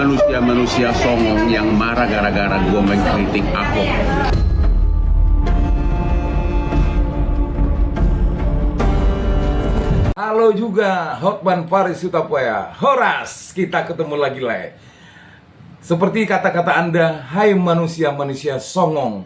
manusia-manusia songong yang marah gara-gara gue mengkritik Ahok. Halo juga Hotman Paris Hutapea. Horas, kita ketemu lagi lah. Seperti kata-kata Anda, hai manusia-manusia songong.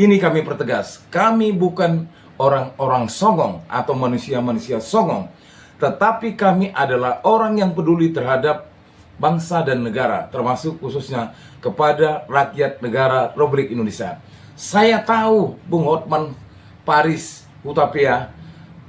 Ini kami pertegas, kami bukan orang-orang songong atau manusia-manusia songong, tetapi kami adalah orang yang peduli terhadap bangsa dan negara, termasuk khususnya kepada rakyat negara Republik Indonesia. Saya tahu, Bung Hotman Paris Hutapea,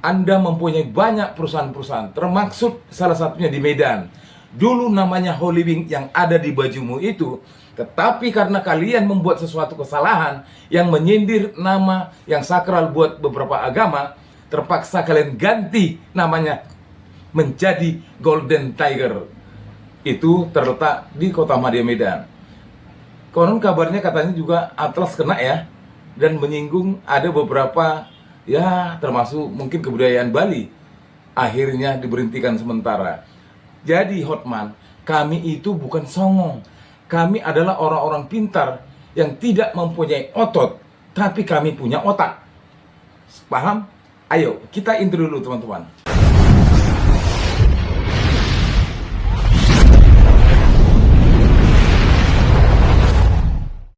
Anda mempunyai banyak perusahaan-perusahaan, termasuk salah satunya di Medan. Dulu namanya Holy Wing yang ada di bajumu itu, tetapi karena kalian membuat sesuatu kesalahan yang menyindir nama yang sakral buat beberapa agama, terpaksa kalian ganti namanya menjadi Golden Tiger. Itu terletak di kota Madia, Medan. Konon kabarnya katanya juga Atlas kena ya, dan menyinggung ada beberapa ya termasuk mungkin kebudayaan Bali, akhirnya diberhentikan sementara. Jadi Hotman, kami itu bukan songong. Kami adalah orang-orang pintar yang tidak mempunyai otot, tapi kami punya otak. Paham? Ayo kita intro dulu teman-teman.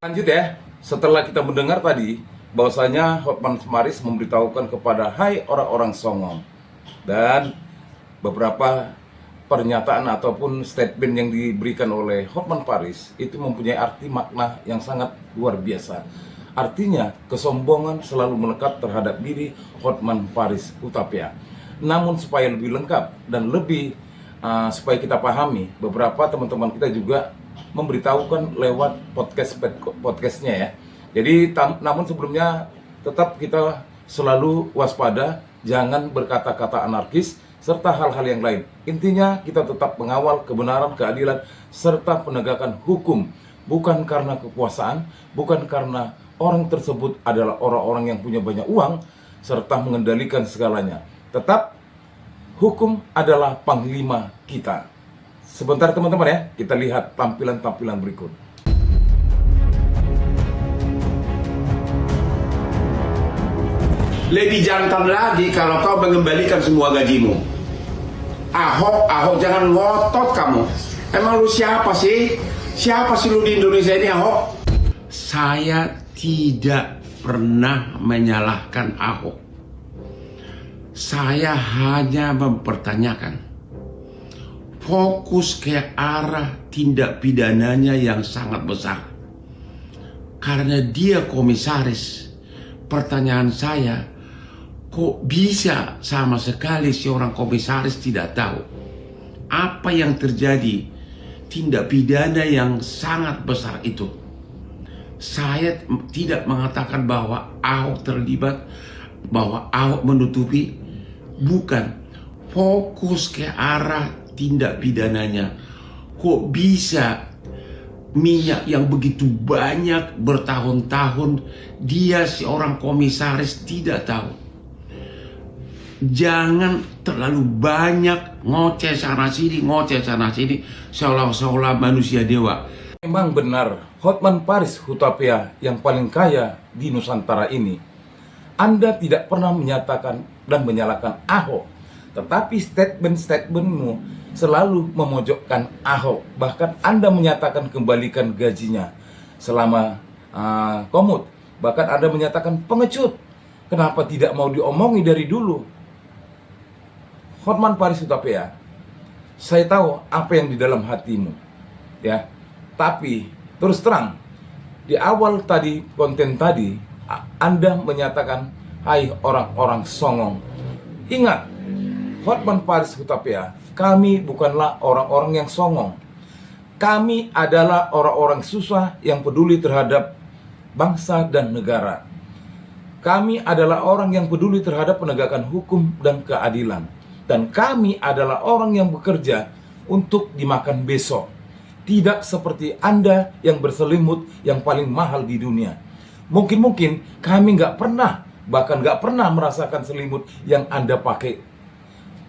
Lanjut ya, setelah kita mendengar tadi bahwasanya Hotman Paris memberitahukan kepada hai orang-orang songong, dan beberapa pernyataan ataupun statement yang diberikan oleh Hotman Paris itu mempunyai arti makna yang sangat luar biasa. Artinya kesombongan selalu melekat terhadap diri Hotman Paris Hutapea. Namun supaya lebih lengkap dan lebih supaya kita pahami, beberapa teman-teman kita juga memberitahukan lewat podcastnya ya. Jadi namun sebelumnya tetap kita selalu waspada, jangan berkata-kata anarkis serta hal-hal yang lain. Intinya kita tetap mengawal kebenaran, keadilan serta penegakan hukum, bukan karena kekuasaan, bukan karena orang tersebut adalah orang-orang yang punya banyak uang serta mengendalikan segalanya. Tetap hukum adalah panglima kita. Sebentar teman-teman ya, kita lihat tampilan-tampilan berikut. Lebih jantan lagi kalau kau mengembalikan semua gajimu. Ahok, jangan ngotot kamu. Emang lu siapa sih? Siapa sih lu di Indonesia ini, Ahok? Saya tidak pernah menyalahkan Ahok. Saya hanya mempertanyakan fokus ke arah tindak pidananya yang sangat besar. Karena dia komisaris, pertanyaan saya, kok bisa sama sekali seorang komisaris tidak tahu apa yang terjadi, tindak pidana yang sangat besar itu? Saya tidak mengatakan bahwa Ahok terlibat, bahwa Ahok menutupi, bukan. Fokus ke arah tindak pidananya. Kok bisa minyak yang begitu banyak bertahun-tahun dia seorang komisaris tidak tahu? Jangan terlalu banyak ngoceh sana sini, seolah-olah manusia dewa. Memang benar, Hotman Paris Hutapea yang paling kaya di Nusantara ini. Anda tidak pernah menyatakan dan menyalahkan Ahok, tetapi statement-statementmu selalu memojokkan Ahok. Bahkan Anda menyatakan kembalikan gajinya selama komut. Bahkan Anda menyatakan pengecut. Kenapa tidak mau diomongi dari dulu? Hotman Paris Hutapea, saya tahu apa yang di dalam hatimu, ya. Tapi terus terang, di awal tadi konten tadi, Anda menyatakan, hai orang-orang songong. Ingat, Hotman Paris Hutapea, kami bukanlah orang-orang yang songong. Kami adalah orang-orang susah yang peduli terhadap bangsa dan negara. Kami adalah orang yang peduli terhadap penegakan hukum dan keadilan. Dan kami adalah orang yang bekerja untuk dimakan besok. Tidak seperti Anda yang berselimut yang paling mahal di dunia. Mungkin kami nggak pernah, bahkan nggak pernah merasakan selimut yang Anda pakai.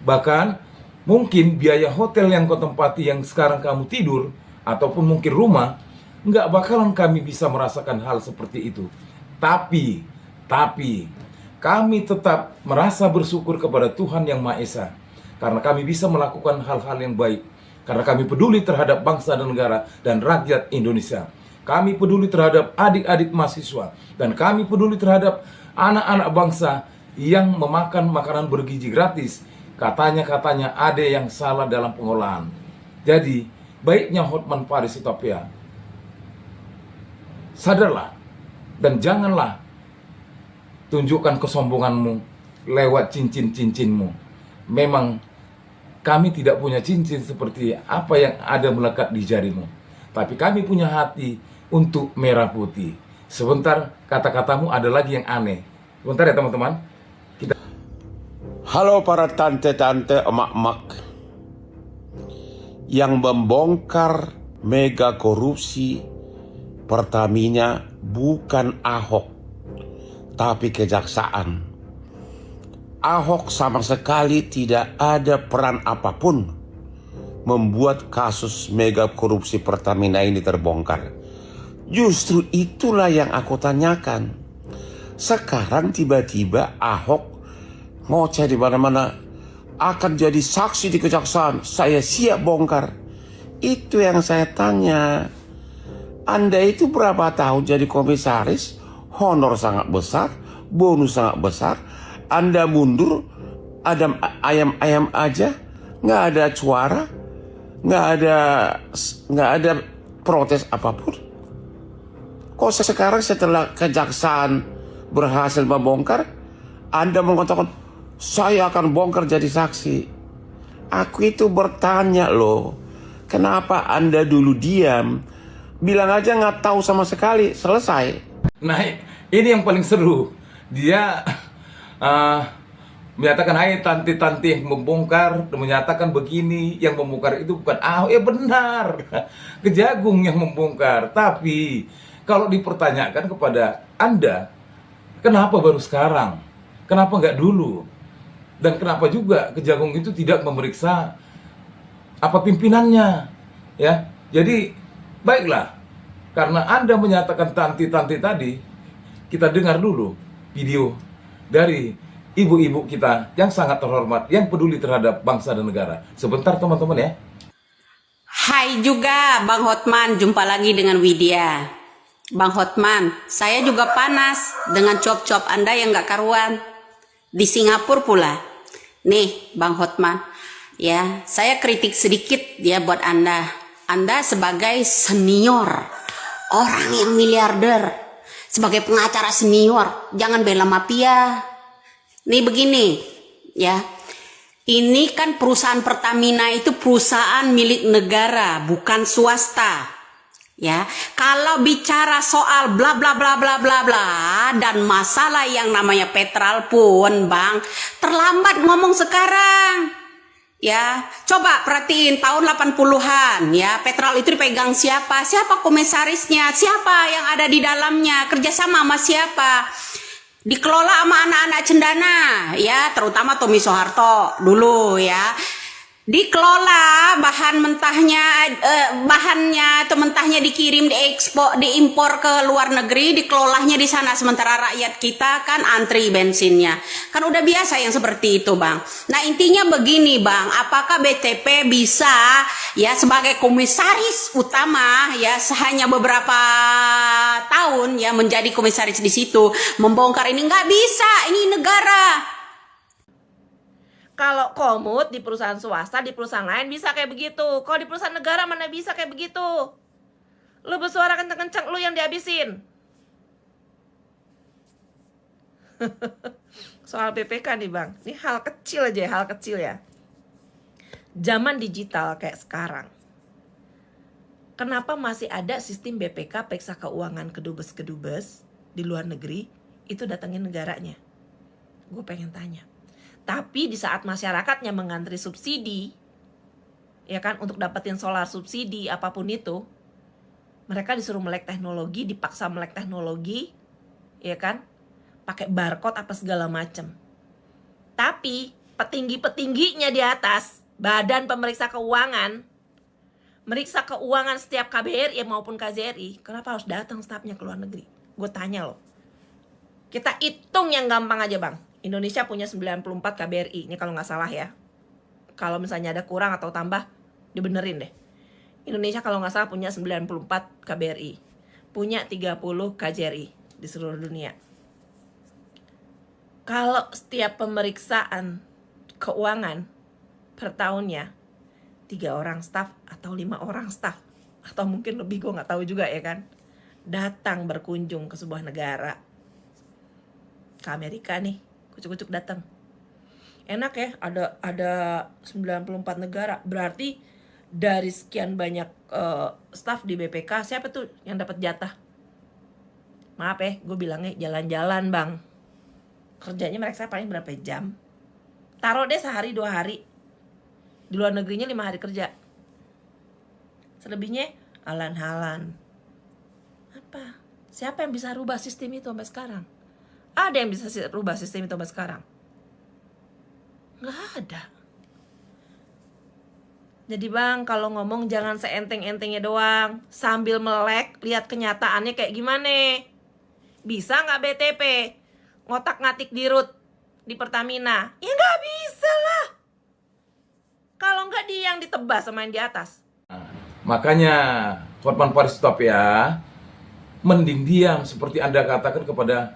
Bahkan Mungkin biaya hotel yang kau tempati yang sekarang kamu tidur, ataupun mungkin rumah, nggak bakalan kami bisa merasakan hal seperti itu. Tapi, kami tetap merasa bersyukur kepada Tuhan Yang Maha Esa. Karena kami bisa melakukan hal-hal yang baik. Karena kami peduli terhadap bangsa dan negara dan rakyat Indonesia. Kami peduli terhadap adik-adik mahasiswa. Dan kami peduli terhadap anak-anak bangsa yang memakan makanan bergizi gratis. Katanya ada yang salah dalam pengolahan. Jadi, baiknya Hotman Paris Hutapea, sadarlah dan janganlah tunjukkan kesombonganmu lewat cincin-cincinmu. Memang kami tidak punya cincin seperti apa yang ada melekat di jarimu. Tapi kami punya hati untuk merah putih. Sebentar, kata-katamu ada lagi yang aneh. Sebentar ya teman-teman. Halo para tante-tante, emak-emak yang membongkar mega korupsi Pertamina bukan Ahok, tapi kejaksaan. Ahok sama sekali tidak ada peran apapun membuat kasus mega korupsi Pertamina ini terbongkar. Justru itulah yang aku tanyakan. Sekarang tiba-tiba Ahok ngoceh di mana-mana, akan jadi saksi di kejaksaan. Saya siap bongkar. Itu yang saya tanya. Anda itu berapa tahun jadi komisaris? Honor sangat besar, bonus sangat besar. Anda mundur, ada ayam-ayam aja, nggak ada suara, nggak ada protes apapun. Kok sekarang setelah kejaksaan berhasil membongkar, Anda mengatakan saya akan bongkar jadi saksi? Aku itu bertanya loh, kenapa Anda dulu diam? Bilang aja nggak tahu sama sekali, selesai. Nah, ini yang paling seru. Dia menyatakan, hai tanti-tanti yang membongkar, menyatakan begini, yang membongkar itu bukan Ahok. Ya benar, Kejagung yang membongkar. Tapi kalau dipertanyakan kepada Anda, kenapa baru sekarang? Kenapa nggak dulu? Dan kenapa juga Kejagung itu tidak memeriksa apa pimpinannya? Ya, jadi baiklah, karena Anda menyatakan tanti-tanti tadi, kita dengar dulu video dari ibu-ibu kita yang sangat terhormat, yang peduli terhadap bangsa dan negara. Sebentar teman-teman ya. Hai juga Bang Hotman, jumpa lagi dengan Widya. Bang Hotman, saya juga panas dengan cop-cop Anda yang gak karuan. Di Singapura pula. Nih Bang Hotman, ya saya kritik sedikit ya buat Anda. Anda sebagai senior, orang yang miliarder, sebagai pengacara senior, jangan bela mafia. Nih begini, ya. Ini kan perusahaan Pertamina itu perusahaan milik negara, bukan swasta. Ya, kalau bicara soal bla bla bla bla bla bla dan masalah yang namanya petrol pun, Bang, terlambat ngomong sekarang. Ya, coba perhatiin tahun 80-an ya, petrol itu dipegang siapa? Siapa komisarisnya? Siapa yang ada di dalamnya? Kerjasama sama siapa? Dikelola sama anak-anak cendana ya, terutama Tommy Soeharto dulu ya. Dikelola bahan mentahnya, bahannya atau mentahnya dikirim, diekspor, diimpor ke luar negeri, dikelolanya di sana, sementara rakyat kita kan antri bensinnya. Kan udah biasa yang seperti itu, Bang. Nah, intinya begini, Bang, apakah BTP bisa ya sebagai komisaris utama ya hanya beberapa tahun ya menjadi komisaris di situ membongkar ini? Nggak bisa, ini negara. Kalau komut di perusahaan swasta, di perusahaan lain bisa kayak begitu. Kalau di perusahaan negara mana bisa kayak begitu? Lu bersuara kenceng-kenceng, lu yang dihabisin. Soal BPK nih Bang, ini hal kecil aja, hal kecil ya. Zaman digital kayak sekarang, kenapa masih ada sistem BPK, periksa keuangan kedubes-kedubes di luar negeri, itu datangin negaranya? Gue pengen tanya. Tapi di saat masyarakatnya mengantri subsidi, ya kan, untuk dapetin solar subsidi apapun itu, mereka disuruh melek teknologi, dipaksa melek teknologi, ya kan, pakai barcode apa segala macem. Tapi petinggi-petingginya di atas Badan Pemeriksa Keuangan meriksa keuangan setiap KBRI maupun KJRI, kenapa harus datang stafnya ke luar negeri? Gue tanya loh. Kita hitung yang gampang aja bang. Indonesia punya 94 KBRI, ini kalau nggak salah ya. Kalau misalnya ada kurang atau tambah, dibenerin deh. Indonesia kalau nggak salah punya 94 KBRI, punya 30 KJRI di seluruh dunia. Kalau setiap pemeriksaan keuangan per tahunnya 3 orang staf atau 5 orang staf atau mungkin lebih, gue nggak tahu juga ya kan, datang berkunjung ke sebuah negara, ke Amerika nih, kucuk-kucuk datang. Enak ya, ada 94 negara, berarti dari sekian banyak staf di BPK, siapa tuh yang dapat jatah? Maaf ya, gue bilangnya jalan-jalan bang. Kerjanya mereka paling berapa jam? Taruh deh sehari 2 hari. Di luar negerinya 5 hari kerja. Selebihnya halan-halan. Apa? Siapa yang bisa rubah sistem itu sampai sekarang? Ada yang bisa rubah sistem itu sampai sekarang? Nggak ada. Jadi bang, kalau ngomong jangan seenteng-entengnya doang. Sambil melek, lihat kenyataannya kayak gimana. Bisa nggak BTP ngotak-ngatik di RUT di Pertamina? Ya nggak bisa lah. Kalau nggak dia yang ditebas sama yang di atas. Makanya Hotman Paris stop ya. Mending diam seperti Anda katakan kepada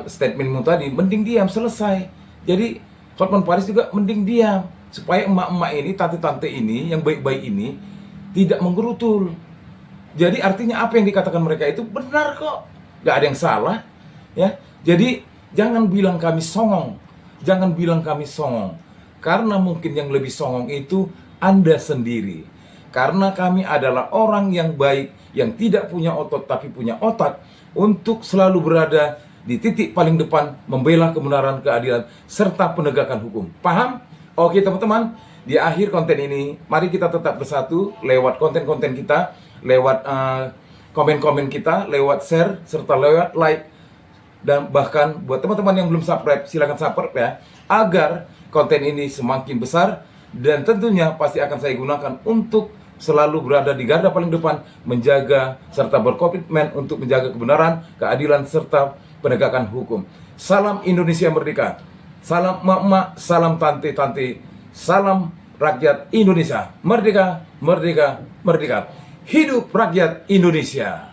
statementmu tadi. Mending diam, selesai. Jadi Hotman Paris juga mending diam supaya emak-emak ini, tante-tante ini yang baik-baik ini tidak menggerutul. Jadi artinya apa yang dikatakan mereka itu benar kok. Gak ada yang salah ya. Jadi jangan bilang kami songong. Jangan bilang kami songong. Karena mungkin yang lebih songong itu Anda sendiri. Karena kami adalah orang yang baik, yang tidak punya otot tapi punya otak untuk selalu berada di titik paling depan membela kebenaran, keadilan, serta penegakan hukum. Paham? Oke teman-teman, di akhir konten ini mari kita tetap bersatu lewat konten-konten kita, lewat komen-komen kita, lewat share, serta lewat like. Dan bahkan buat teman-teman yang belum subscribe, silakan subscribe ya, agar konten ini semakin besar. Dan tentunya pasti akan saya gunakan untuk selalu berada di garda paling depan, menjaga serta berkomitmen untuk menjaga kebenaran, keadilan, serta penegakan hukum. Salam Indonesia Merdeka. Salam emak-emak, salam tante-tante, salam rakyat Indonesia. Merdeka, merdeka, merdeka. Hidup rakyat Indonesia.